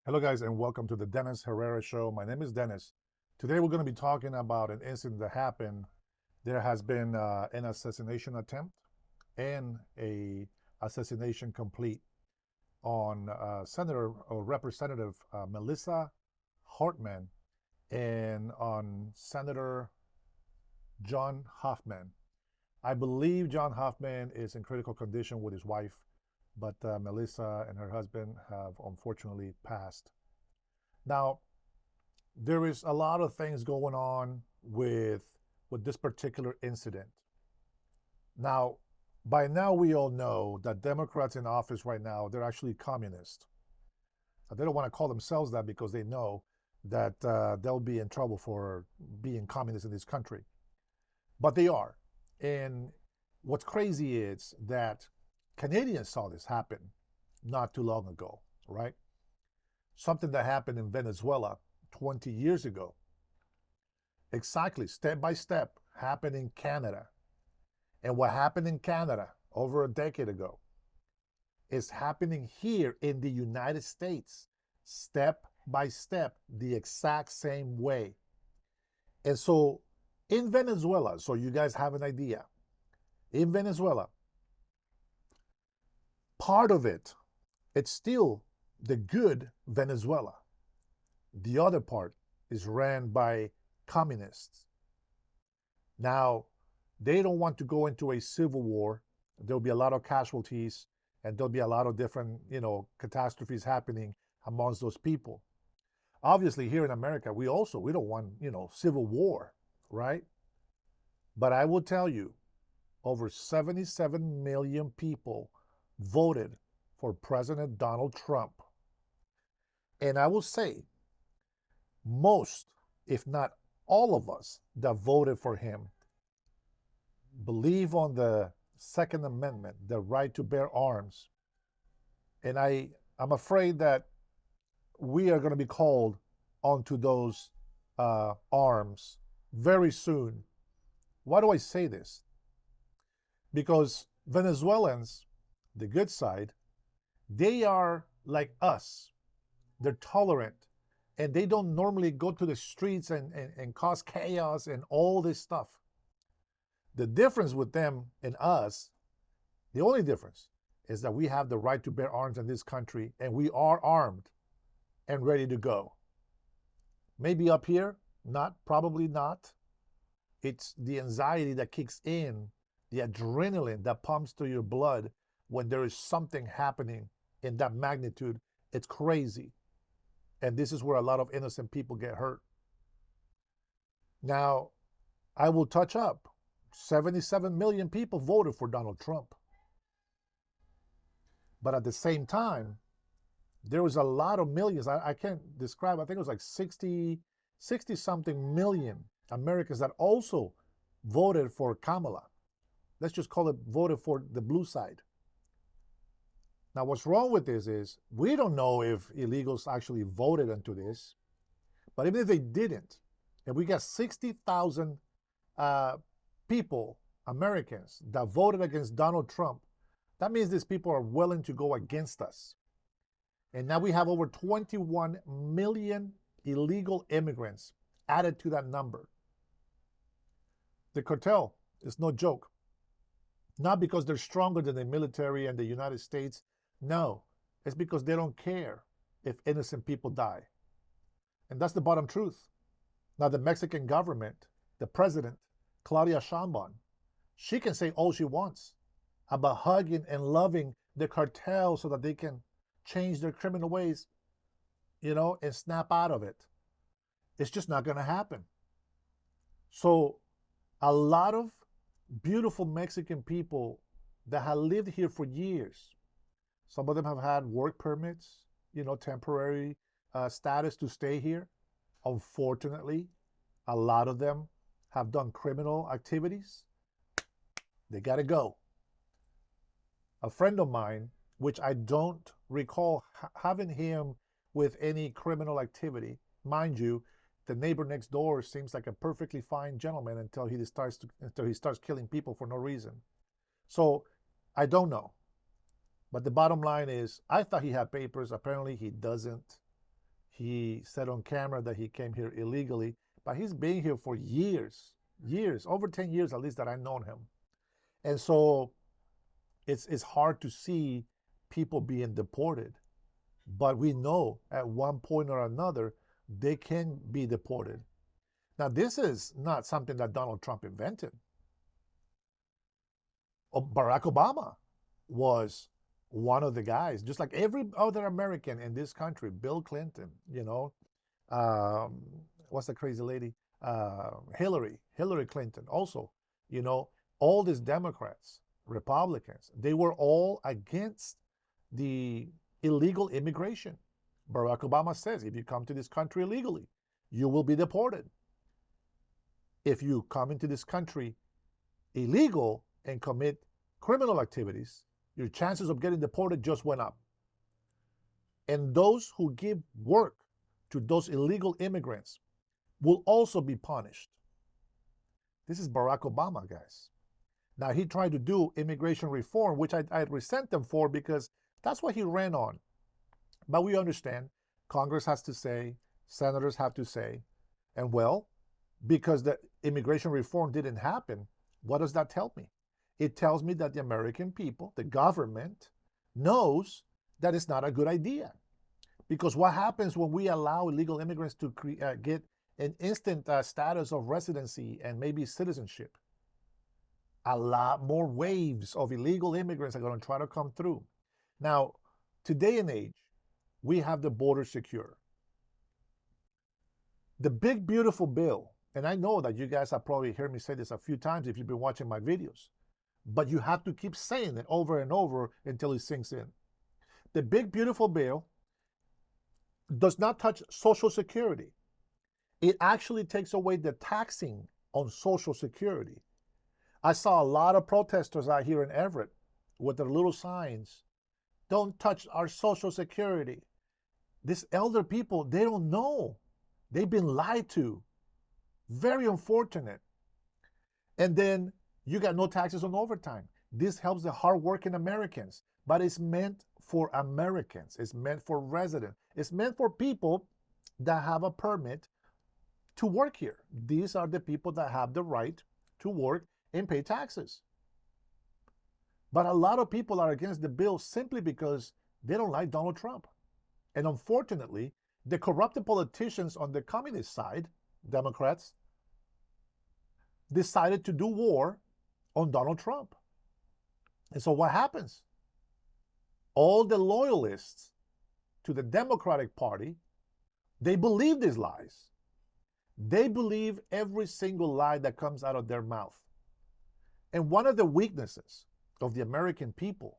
Hello, guys, and welcome to the Dennis Herrera Show. My name is Dennis. Today, we're going to be talking about an incident that happened. There has been an assassination attempt and a assassination complete on Senator or Representative Melissa Hortman and on Senator John Hoffman. I believe John Hoffman is in critical condition with his wife, but Melissa and her husband have unfortunately passed. Now, there is a lot of things going on with this particular incident. Now, by now we all know that Democrats in office right now, they're actually communist. They don't want to call themselves that because they know that they'll be in trouble for being communist in this country. But they are. And what's crazy is that Canadians saw this happen not too long ago, right? Something that happened in Venezuela 20 years ago. Exactly, step by step, happened in Canada. And what happened in Canada over a decade ago is happening here in the United States, step by step, the exact same way. And so in Venezuela, so you guys have an idea, in Venezuela, part of it, it's still the good Venezuela. The other part is ran by communists. Now, they don't want to go into a civil war. There'll be a lot of casualties and there'll be a lot of different, catastrophes happening amongst those people. Obviously, here in America, we don't want, civil war, right? But I will tell you, over 77 million people voted for President Donald Trump. And I will say, most, if not all of us that voted for him, believe on the Second Amendment, the right to bear arms. And I'm afraid that we are going to be called onto those arms very soon. Why do I say this? Because Venezuelans, the good side, they are like us. They're tolerant and they don't normally go to the streets and cause chaos and all this stuff. The difference with them and us, the only difference, is that we have the right to bear arms in this country and we are armed and ready to go. Maybe up here, probably not. It's the anxiety that kicks in, the adrenaline that pumps through your blood when there is something happening in that magnitude. It's crazy. And this is where a lot of innocent people get hurt. Now, I will touch up. 77 million people voted for Donald Trump. But at the same time, there was a lot of millions. I can't describe, I think it was like 60 something million Americans that also voted for Kamala. Let's just call it voted for the blue side. Now, what's wrong with this is we don't know if illegals actually voted into this, but even if they didn't, and we got 60,000 people, Americans, that voted against Donald Trump, that means these people are willing to go against us. And now we have over 21 million illegal immigrants added to that number. The cartel is no joke. Not because they're stronger than the military and the United States. No, it's because they don't care if innocent people die. And that's the bottom truth. Now, the Mexican government, the president, Claudia Sheinbaum, she can say all she wants about hugging and loving the cartel so that they can change their criminal ways, and snap out of it. It's just not going to happen. So, a lot of beautiful Mexican people that have lived here for years, some of them have had work permits, temporary status to stay here. Unfortunately, a lot of them have done criminal activities. They got to go. A friend of mine, which I don't recall having him with any criminal activity, mind you, the neighbor next door seems like a perfectly fine gentleman until he starts killing people for no reason. So I don't know. But the bottom line is, I thought he had papers. Apparently he doesn't. He said on camera that he came here illegally, but he's been here for years, over 10 years at least that I've known him. And so it's hard to see people being deported. But we know at one point or another, they can be deported. Now, this is not something that Donald Trump invented. Barack Obama was one of the guys, just like every other American in this country. Bill Clinton, what's the crazy lady? Hillary Clinton also, all these Democrats, Republicans, they were all against the illegal immigration. Barack Obama says, if you come to this country illegally, you will be deported. If you come into this country illegal and commit criminal activities, your chances of getting deported just went up. And those who give work to those illegal immigrants will also be punished. This is Barack Obama, guys. Now, he tried to do immigration reform, which I resent him for, because that's what he ran on. But we understand Congress has to say, senators have to say, and well, because the immigration reform didn't happen, what does that tell me? It tells me that the American people, the government, knows that it's not a good idea. Because what happens when we allow illegal immigrants to get an instant status of residency and maybe citizenship? A lot more waves of illegal immigrants are going to try to come through. Now, today and age, we have the border secure. The big, beautiful bill, and I know that you guys have probably heard me say this a few times if you've been watching my videos, but you have to keep saying it over and over until it sinks in. The big, beautiful bill does not touch Social Security. It actually takes away the taxing on Social Security. I saw a lot of protesters out here in Everett with their little signs. Don't touch our Social Security. These elder people, they don't know. They've been lied to. Very unfortunate. And then you got no taxes on overtime. This helps the hardworking Americans, but it's meant for Americans. It's meant for residents. It's meant for people that have a permit to work here. These are the people that have the right to work and pay taxes. But a lot of people are against the bill simply because they don't like Donald Trump. And unfortunately, the corrupted politicians on the communist side, Democrats, decided to do war on Donald Trump. And so what happens? All the loyalists to the Democratic Party, they believe these lies. They believe every single lie that comes out of their mouth. And one of the weaknesses of the American people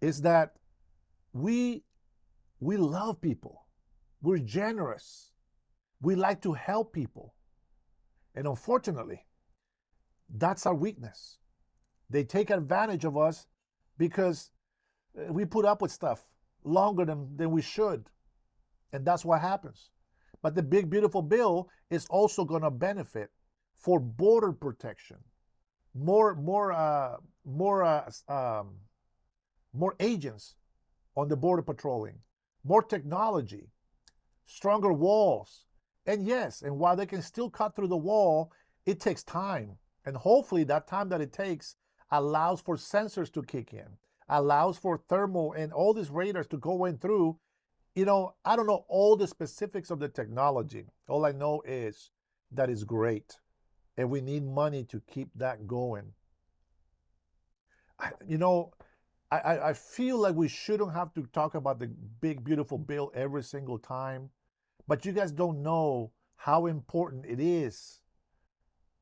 is that we love people. We're generous. We like to help people. And unfortunately, that's our weakness. They take advantage of us because we put up with stuff longer than we should. And that's what happens. But the big, beautiful bill is also going to benefit for border protection, more agents on the border patrolling, more technology, stronger walls. And yes, and while they can still cut through the wall, it takes time. And hopefully that time that it takes allows for sensors to kick in, allows for thermal and all these radars to go in through. I don't know all the specifics of the technology. All I know is that it's great. And we need money to keep that going. I feel like we shouldn't have to talk about the big, beautiful bill every single time. But you guys don't know how important it is.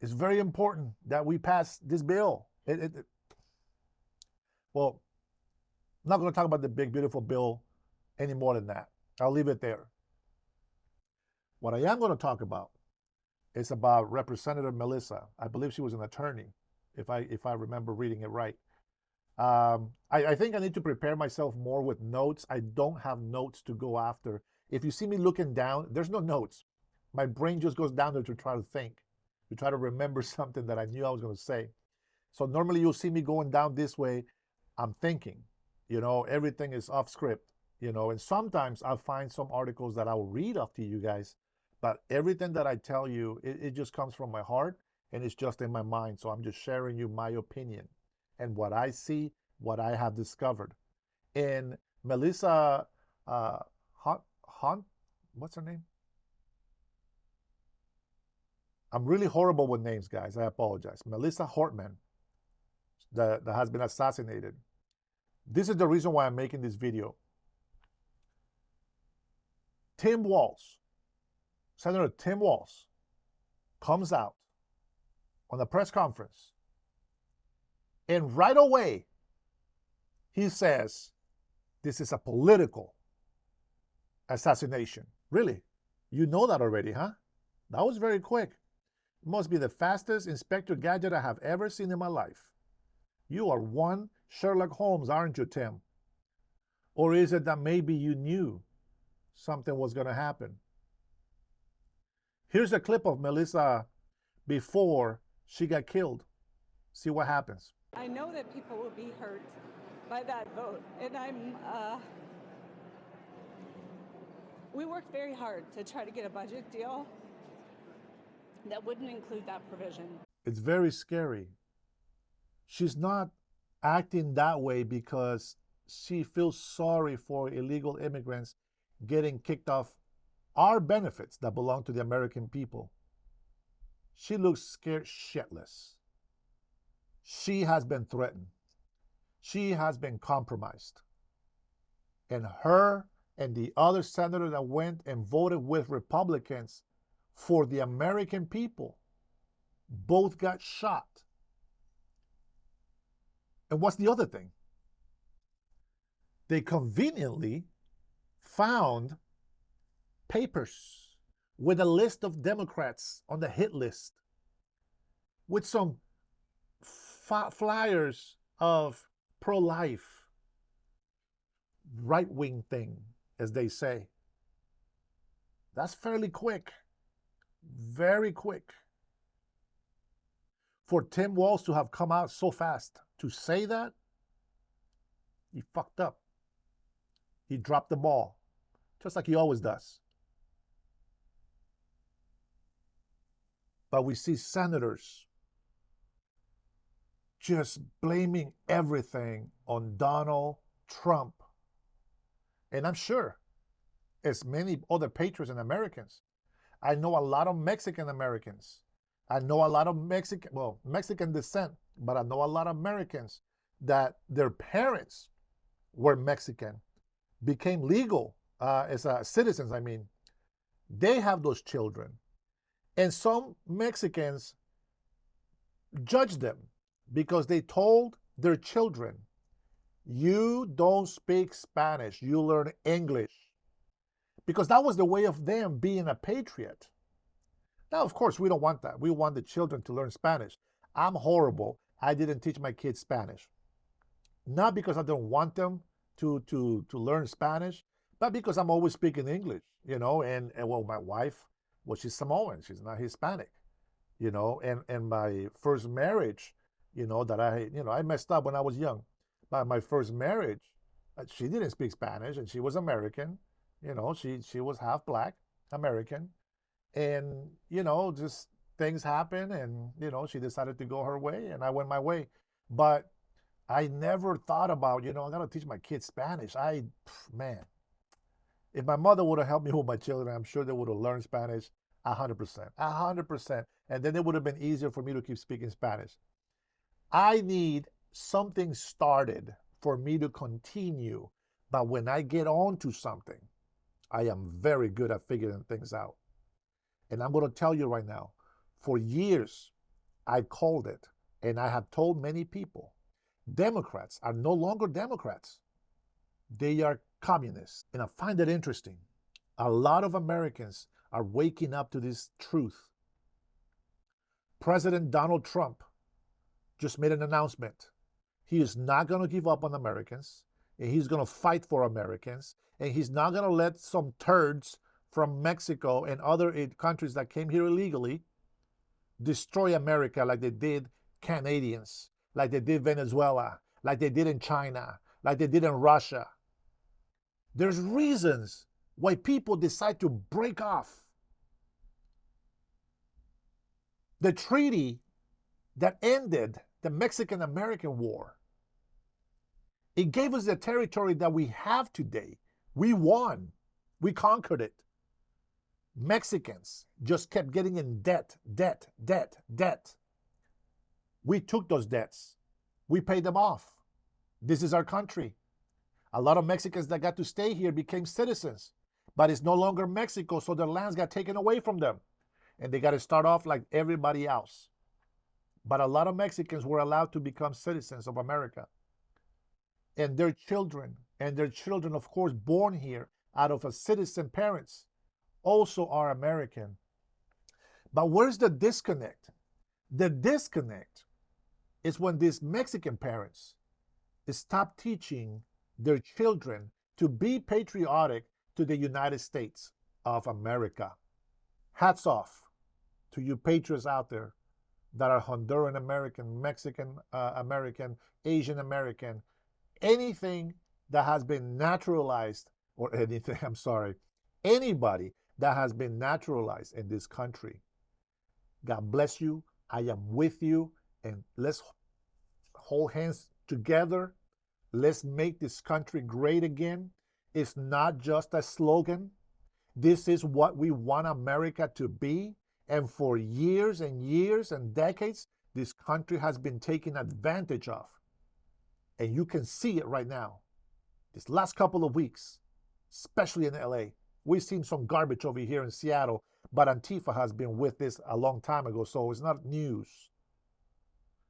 It's very important that we pass this bill. Well, I'm not going to talk about the big, beautiful bill any more than that. I'll leave it there. What I am going to talk about is about Representative Melissa. I believe she was an attorney, if I remember reading it right. I think I need to prepare myself more with notes. I don't have notes to go after. If you see me looking down, there's no notes. My brain just goes down there to try to think, to try to remember something that I knew I was going to say. So normally you'll see me going down this way. I'm thinking, everything is off script. And sometimes I'll find some articles that I'll read off to you guys, but everything that I tell you, it just comes from my heart and it's just in my mind. So I'm just sharing you my opinion and what I see, what I have discovered. And Melissa Hunt, what's her name? I'm really horrible with names, guys. I apologize. Melissa Hortman, that has been assassinated. This is the reason why I'm making this video. Tim Walz, Senator Tim Walz, comes out on a press conference, and right away, he says, this is a political assassination. Really? You know that already, huh? That was very quick. It must be the fastest Inspector Gadget I have ever seen in my life. You are one Sherlock Holmes, aren't you, Tim? Or is it that maybe you knew something was going to happen? Here's a clip of Melissa before she got killed. See what happens. I know that people will be hurt by that vote, and we worked very hard to try to get a budget deal that wouldn't include that provision. It's very scary. She's not acting that way because she feels sorry for illegal immigrants getting kicked off our benefits that belong to the American people. She looks scared shitless. She has been threatened. She has been compromised. And her and the other senator that went and voted with Republicans for the American people both got shot. And what's the other thing? They conveniently found papers with a list of Democrats on the hit list with some flyers of pro-life, right-wing thing, as they say. That's fairly quick, very quick. For Tim Walz to have come out so fast to say that, he fucked up. He dropped the ball, just like he always does. But we see senators just blaming everything on Donald Trump. And I'm sure, as many other patriots and Americans, I know a lot of Mexican Americans. I know a lot of Mexican descent, but I know a lot of Americans that their parents were Mexican, became legal as citizens, I mean. They have those children. And some Mexicans judge them because they told their children, you don't speak Spanish, you learn English. Because that was the way of them being a patriot. Now, of course, we don't want that. We want the children to learn Spanish. I'm horrible. I didn't teach my kids Spanish. Not because I don't want them to learn Spanish, but because I'm always speaking English, and well, my wife, well, she's Samoan. She's not Hispanic, and my first marriage, that I messed up when I was young. But my first marriage, she didn't speak Spanish and she was American. She was half black, American. And, just things happen and, she decided to go her way and I went my way. But I never thought about, I got to teach my kids Spanish. Man, if my mother would have helped me with my children, I'm sure they would have learned Spanish 100%, 100%. And then it would have been easier for me to keep speaking Spanish. I need something started for me to continue. But when I get on to something, I am very good at figuring things out. And I'm going to tell you right now, for years, I called it, and I have told many people, Democrats are no longer Democrats. They are communists. And I find it interesting. A lot of Americans are waking up to this truth. President Donald Trump just made an announcement. He is not going to give up on Americans, and he's going to fight for Americans, and he's not going to let some turds from Mexico and other countries that came here illegally destroy America like they did Canadians, like they did Venezuela, like they did in China, like they did in Russia. There's reasons why people decide to break off the treaty that ended the Mexican-American War. It gave us the territory that we have today. We won. We conquered it. Mexicans just kept getting in debt. We took those debts. We paid them off. This is our country. A lot of Mexicans that got to stay here became citizens, but it's no longer Mexico, so their lands got taken away from them. And they got to start off like everybody else. But a lot of Mexicans were allowed to become citizens of America. And their children, of course, born here out of a citizen parents, also are American. But where's the disconnect? The disconnect is when these Mexican parents stop teaching their children to be patriotic to the United States of America. Hats off to you patriots out there that are Honduran American, Mexican American, Asian American, anything that has been naturalized, or anything, I'm sorry, anybody that has been naturalized in this country. God bless you. I am with you, and let's hold hands together. Let's make this country great again. It's not just a slogan. This is what we want America to be. And for years and years and decades, this country has been taken advantage of. And you can see it right now. This last couple of weeks, especially in LA, we've seen some garbage over here in Seattle, but Antifa has been with this a long time ago, so it's not news.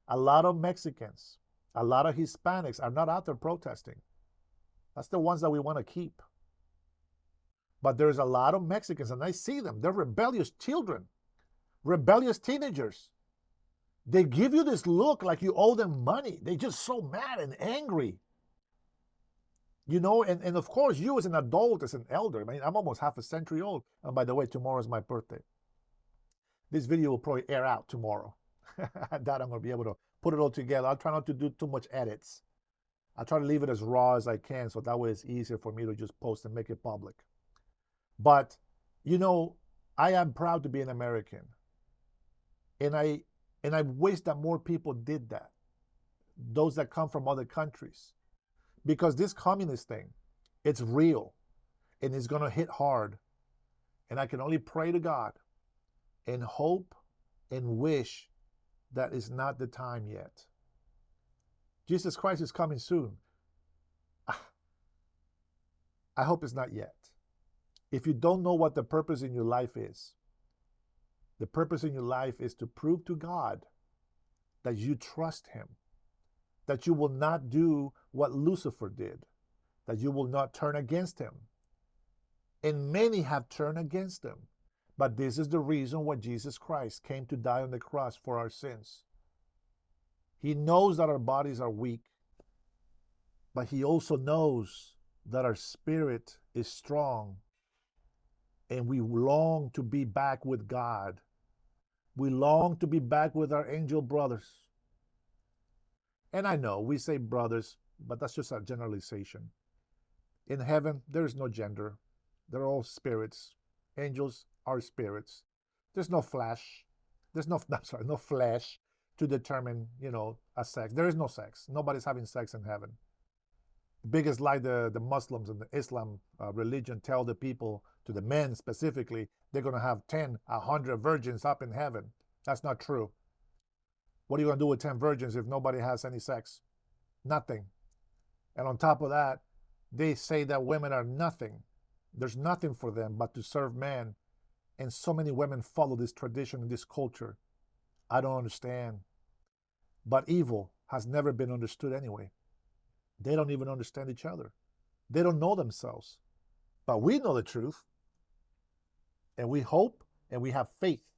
A lot of Mexicans, a lot of Hispanics are not out there protesting. That's the ones that we want to keep. But there's a lot of Mexicans, and I see them. They're rebellious children, rebellious teenagers. They give you this look like you owe them money. They're just so mad and angry. You know, and of course, you as an adult, as an elder, I mean, I'm almost half a century old. And by the way, tomorrow is my birthday. This video will probably air out tomorrow. That I'm going to be able to put it all together. I'll try not to do too much edits. I'll try to leave it as raw as I can, so that way it's easier for me to just post and make it public. But, you know, I am proud to be an American. And I wish that more people did that. Those that come from other countries. Because this communist thing, it's real. And it's going to hit hard. And I can only pray to God and hope and wish that it's not the time yet. Jesus Christ is coming soon. I hope it's not yet. If you don't know what the purpose in your life is, the purpose in your life is to prove to God that you trust Him, that you will not do what Lucifer did, that you will not turn against Him. And many have turned against Him. But this is the reason why Jesus Christ came to die on the cross for our sins. He knows that our bodies are weak, but He also knows that our spirit is strong, and we long to be back with God. We long to be back with our angel brothers. And I know we say brothers, but that's just a generalization. In heaven, there is no gender. They're all spirits. Angels are spirits. There's no flesh. There's no flesh to determine, a sex. There is no sex. Nobody's having sex in heaven. The biggest lie the Muslims and the Islam religion tell the people, to the men specifically, they're going to have 10, 100 virgins up in heaven. That's not true. What are you going to do with 10 virgins if nobody has any sex? Nothing. And on top of that, they say that women are nothing. There's nothing for them but to serve men. And so many women follow this tradition and this culture. I don't understand. But evil has never been understood anyway. They don't even understand each other. They don't know themselves. But we know the truth. And we hope and we have faith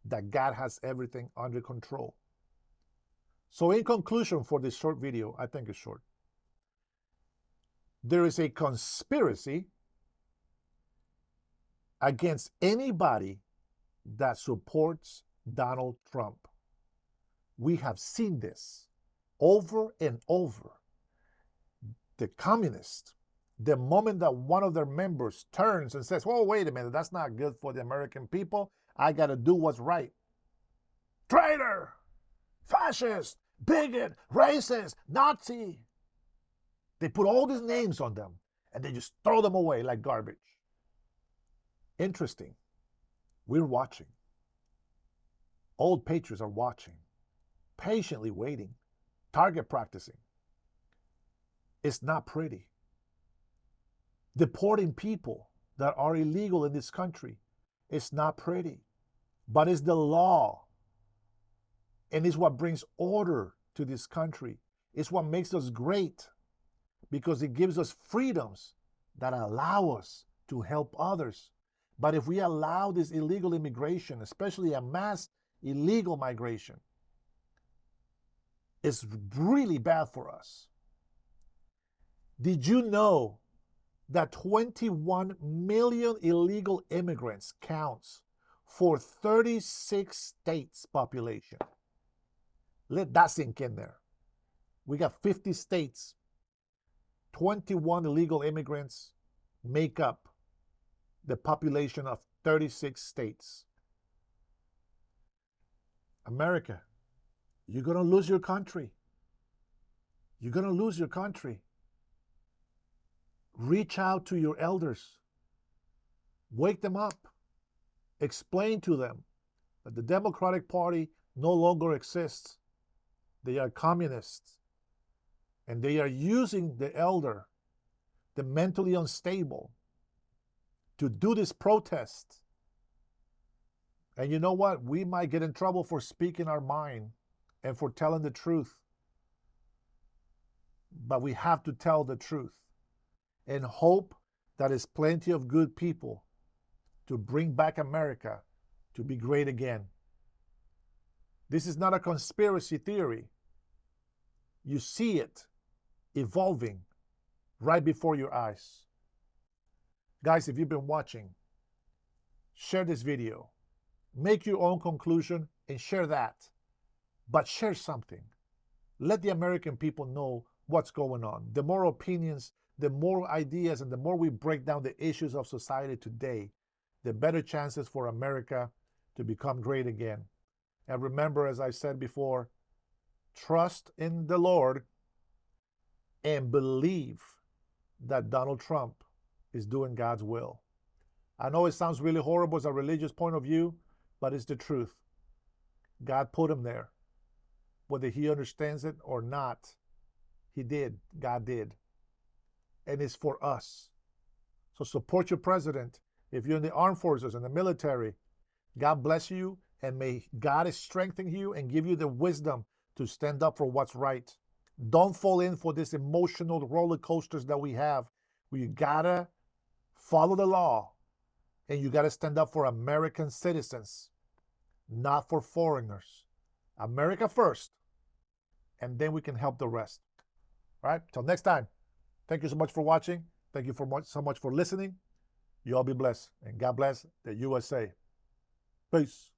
that God has everything under control. So in conclusion for this short video, I think it's short. There is a conspiracy against anybody that supports Donald Trump. We have seen this over and over. The communists, The moment that one of their members turns and says, "Well, wait a minute, that's not good for the American people. I got to do what's right." Traitor, fascist, bigot, racist, Nazi. They put all these names on them and they just throw them away like garbage. Interesting. We're watching. Old patriots are watching, patiently waiting, target practicing. It's not pretty. Deporting people that are illegal in this country is not pretty, but it's the law. And it's what brings order to this country. It's what makes us great, because it gives us freedoms that allow us to help others. But if we allow this illegal immigration, especially a mass illegal migration, it's really bad for us. Did you know that 21 million illegal immigrants counts for 36 states' population? Let that sink in there. We got 50 states. 21 illegal immigrants make up the population of 36 states. America, you're going to lose your country. You're going to lose your country. Reach out to your elders. Wake them up. Explain to them that the Democratic Party no longer exists. They are communists. And they are using the elder, the mentally unstable, to do this protest. And you know what? We might get in trouble for speaking our mind and for telling the truth. But we have to tell the truth and hope that there's plenty of good people to bring back America to be great again. This is not a conspiracy theory. You see it evolving right before your eyes. Guys, if you've been watching, share this video. Make your own conclusion and share that. But share something. Let the American people know what's going on. The more opinions, the more ideas, and the more we break down the issues of society today, the better chances for America to become great again. And remember, as I said before, trust in the Lord and believe that Donald Trump is doing God's will. I know it sounds really horrible as a religious point of view, but it's the truth. God put him there. Whether he understands it or not, he did. God did. And it's for us. So support your president. If you're in the armed forces and the military, God bless you, and may God strengthen you and give you the wisdom to stand up for what's right. Don't fall in for this emotional roller coasters that we have. You gotta follow the law, and you gotta stand up for American citizens, not for foreigners. America first, and then we can help the rest. All right, till next time. Thank you so much for watching. Thank you so much for listening. You all be blessed, and God bless the USA. Peace.